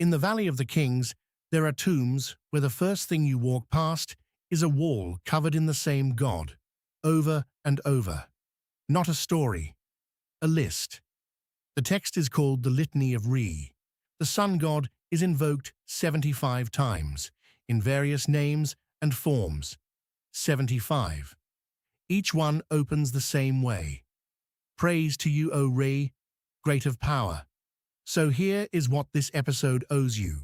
In the Valley of the Kings, there are tombs where the first thing you walk past is a wall covered in the same god, over and over. Not a story, a list. The text is called the Litany of Re. The sun god is invoked 75 times, in various names and forms. 75. Each one opens the same way. Praise to you, O Re, great of power. So here is what this episode owes you.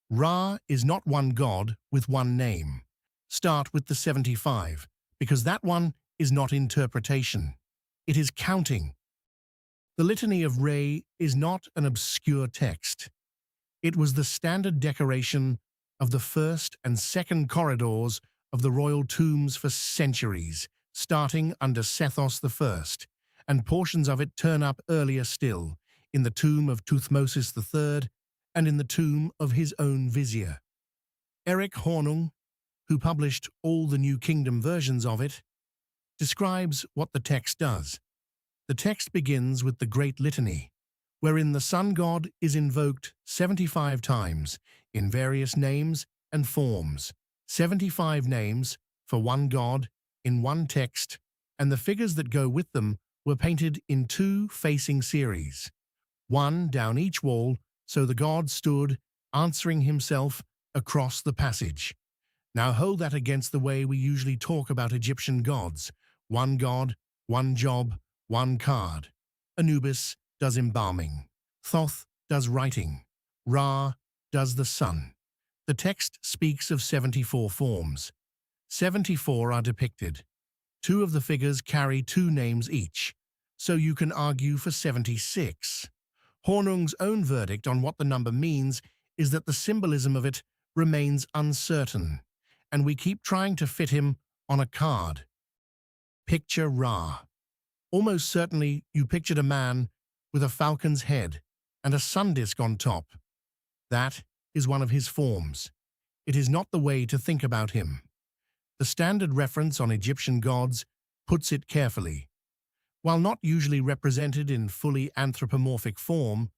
Ra is not one god with one name. Start with the 75, because that one is not interpretation. It is counting. The Litany of Re is not an obscure text. It was the standard decoration of the first and second corridors of the royal tombs for centuries, starting under Sethos I, and portions of it turn up earlier still, in the tomb of Thutmosis III and in the tomb of his own vizier. Erik Hornung, who published all the New Kingdom versions of it, describes what the text does. The text begins with the Great Litany, wherein the sun god is invoked 75 times in various names and forms. 75 names for one god in one text, and the figures that go with them were painted in two facing series, one down each wall, so the god stood, answering himself across the passage. Now hold that against the way we usually talk about Egyptian gods. One god, one job, one card. Anubis does embalming. Thoth does writing. Ra does the sun. The text speaks of 74 forms. 74 are depicted. Two of the figures carry two names each, so you can argue for 76. Hornung's own verdict on what the number means is that the symbolism of it remains uncertain, and we keep trying to fit him on a card. Picture Ra. Almost certainly you pictured a man with a falcon's head and a sun disk on top. That is one of his forms. It is not the way to think about him. The standard reference on Egyptian gods puts it carefully. While not usually represented in fully anthropomorphic form,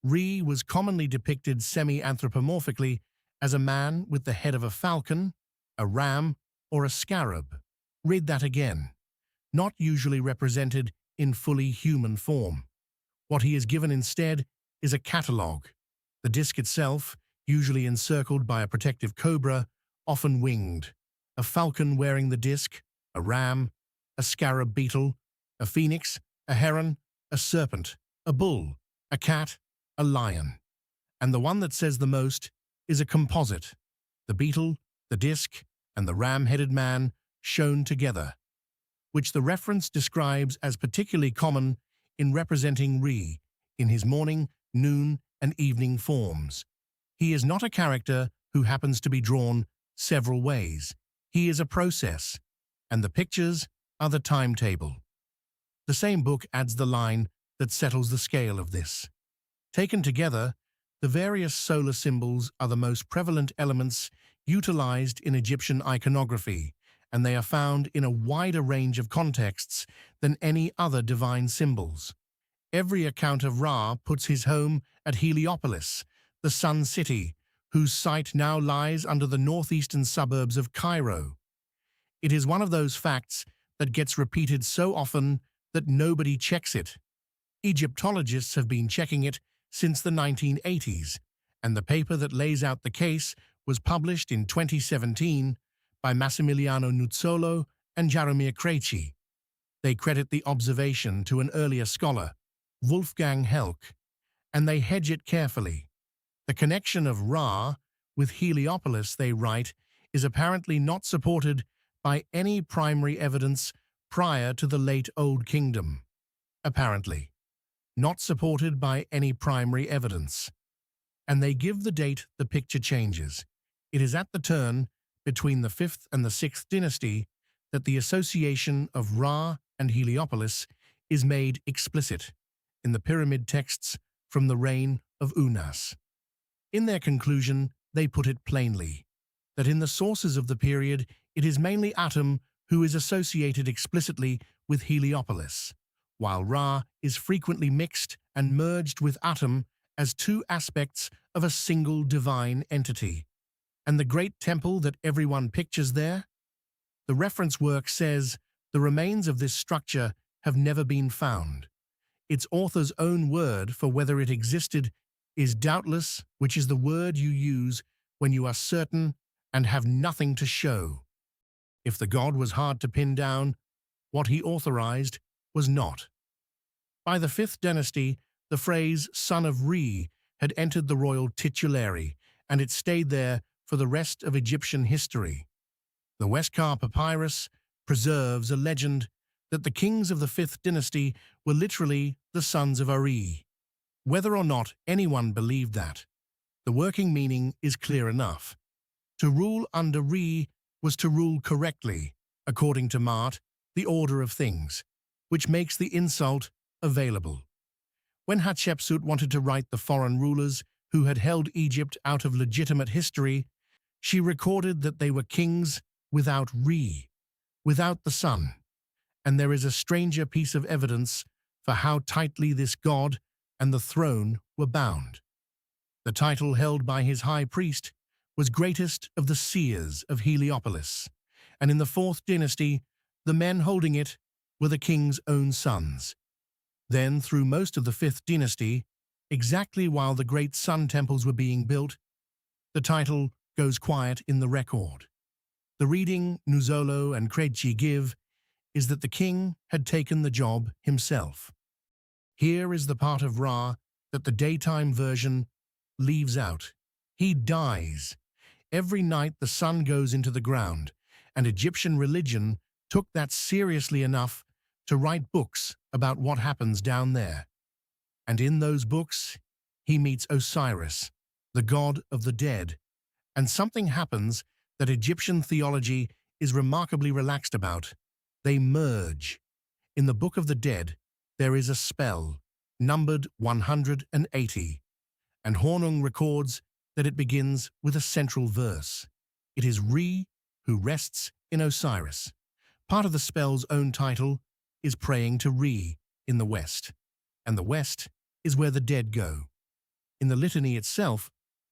Re was commonly depicted semi-anthropomorphically as a man with the head of a falcon, a ram, or a scarab. Read that again. Not usually represented in fully human form. What he is given instead is a catalogue. The disc itself, usually encircled by a protective cobra, often winged. A falcon wearing the disc, a ram, a scarab beetle, a phoenix, a heron, a serpent, a bull, a cat, a lion. And the one that says the most is a composite. The beetle, the disc, and the ram-headed man shown together, which the reference describes as particularly common in representing Re in his morning, noon, and evening forms. He is not a character who happens to be drawn several ways. He is a process, and the pictures are the timetable. The same book adds the line that settles the scale of this. Taken together, the various solar symbols are the most prevalent elements utilized in Egyptian iconography, and they are found in a wider range of contexts than any other divine symbols. Every account of Ra puts his home at Heliopolis, the sun city, whose site now lies under the northeastern suburbs of Cairo. It is one of those facts that gets repeated so often that nobody checks it. Egyptologists have been checking it since the 1980s, and the paper that lays out the case was published in 2017 by Massimiliano Nuzzolo and Jaromir Krejci. They credit the observation to an earlier scholar, Wolfgang Helck, and they hedge it carefully. The connection of Ra with Heliopolis, they write, is apparently not supported by any primary evidence prior to the late Old Kingdom. Apparently. Not supported by any primary evidence. And they give the date the picture changes. It is at the turn between the 5th and the 6th dynasty that the association of Ra and Heliopolis is made explicit in the pyramid texts from the reign of Unas. In their conclusion, they put it plainly, that in the sources of the period, it is mainly Atum who is associated explicitly with Heliopolis, while Ra is frequently mixed and merged with Atum as two aspects of a single divine entity. And the great temple that everyone pictures there? The reference work says the remains of this structure have never been found. Its author's own word for whether it existed is doubtless, which is the word you use when you are certain and have nothing to show. If the god was hard to pin down, what he authorized was not. By the 5th dynasty, the phrase son of Re had entered the royal titulary, and it stayed there for the rest of Egyptian history. The Westcar papyrus preserves a legend that the kings of the 5th dynasty were literally the sons of Re. Whether or not anyone believed that, the working meaning is clear enough. To rule under Re was to rule correctly, according to Mart, the order of things, which makes the insult available. When Hatshepsut wanted to right the foreign rulers who had held Egypt out of legitimate history, she recorded that they were kings without Re, without the sun. And there is a stranger piece of evidence for how tightly this god and the throne were bound. The title held by his high priest was greatest of the seers of Heliopolis, and in the 4th dynasty, the men holding it were the king's own sons. Then, through most of the 5th dynasty, exactly while the great sun temples were being built, the title goes quiet in the record. The reading Nuzolo and Kredchi give is that the king had taken the job himself. Here is the part of Ra that the daytime version leaves out. He dies. Every night the sun goes into the ground, and Egyptian religion took that seriously enough to write books about what happens down there. And in those books, he meets Osiris, the god of the dead, and something happens that Egyptian theology is remarkably relaxed about. They merge. In the Book of the Dead, there is a spell, numbered 180, and Hornung records that it begins with a central verse. It is Re who rests in Osiris. Part of the spell's own title is praying to Re in the West, and the West is where the dead go. In the litany itself,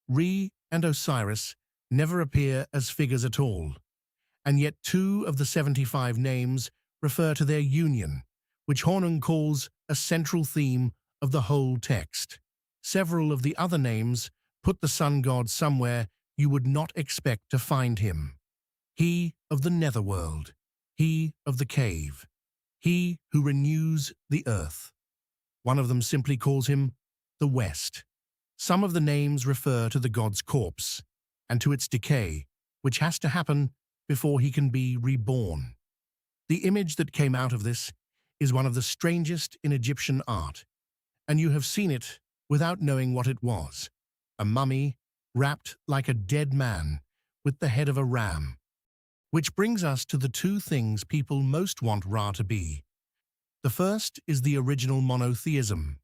Re and Osiris never appear as figures at all, and yet 2 of the 75 names refer to their union, which Hornung calls a central theme of the whole text. Several of the other names put the sun god somewhere you would not expect to find him. He of the netherworld, he of the cave, he who renews the earth. One of them simply calls him the West. Some of the names refer to the god's corpse and to its decay, which has to happen before he can be reborn. The image that came out of this is one of the strangest in Egyptian art, and you have seen it without knowing what it was. A mummy wrapped like a dead man with the head of a ram. Which brings us to the 2 things people most want Ra to be. The first is the original monotheism.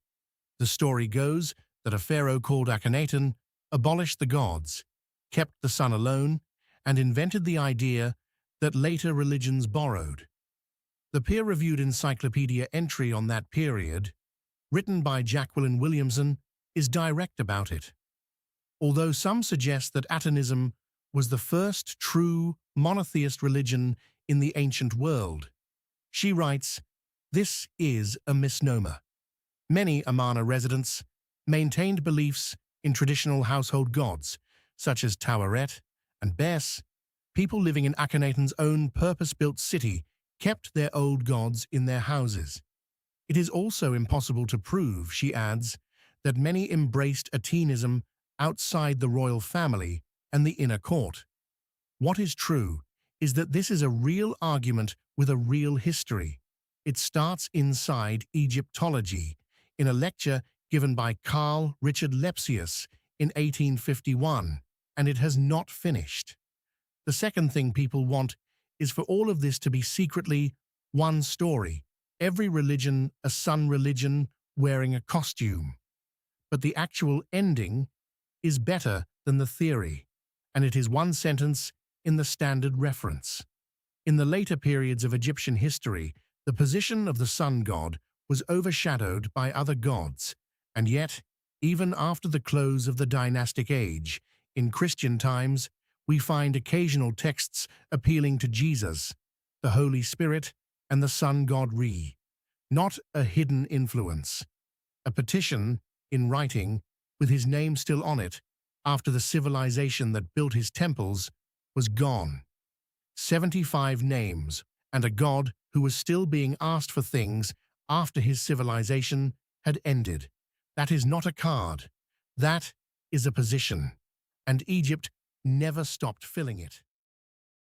The story goes that a pharaoh called Akhenaten abolished the gods, kept the sun alone, and invented the idea that later religions borrowed. The peer-reviewed encyclopedia entry on that period, written by Jacqueline Williamson, is direct about it. Although some suggest that Atonism was the first true monotheist religion in the ancient world, she writes, "This is a misnomer. Many Amarna residents maintained beliefs in traditional household gods, such as Taweret and Bes. People living in Akhenaten's own purpose-built city kept their old gods in their houses. It is also impossible to prove," she adds, "that many embraced Atonism outside the royal family and the inner court. What is true is that this is a real argument with a real history. It starts inside Egyptology, in a lecture given by Carl Richard Lepsius in 1851, and it has not finished. The second thing people want is for all of this to be secretly one story, every religion a sun religion wearing a costume. But the actual ending is better than the theory, and it is one sentence in the standard reference. In the later periods of Egyptian history, the position of the sun god was overshadowed by other gods, and yet Even after the close of the dynastic age, in Christian times, we find occasional texts appealing to Jesus, the Holy Spirit, and the Son God Re, not a hidden influence. A petition, in writing, with his name still on it, after the civilization that built his temples, was gone. 75 names, and a god who was still being asked for things after his civilization had ended. That is not a card. That is a position. And Egypt never stopped filling it.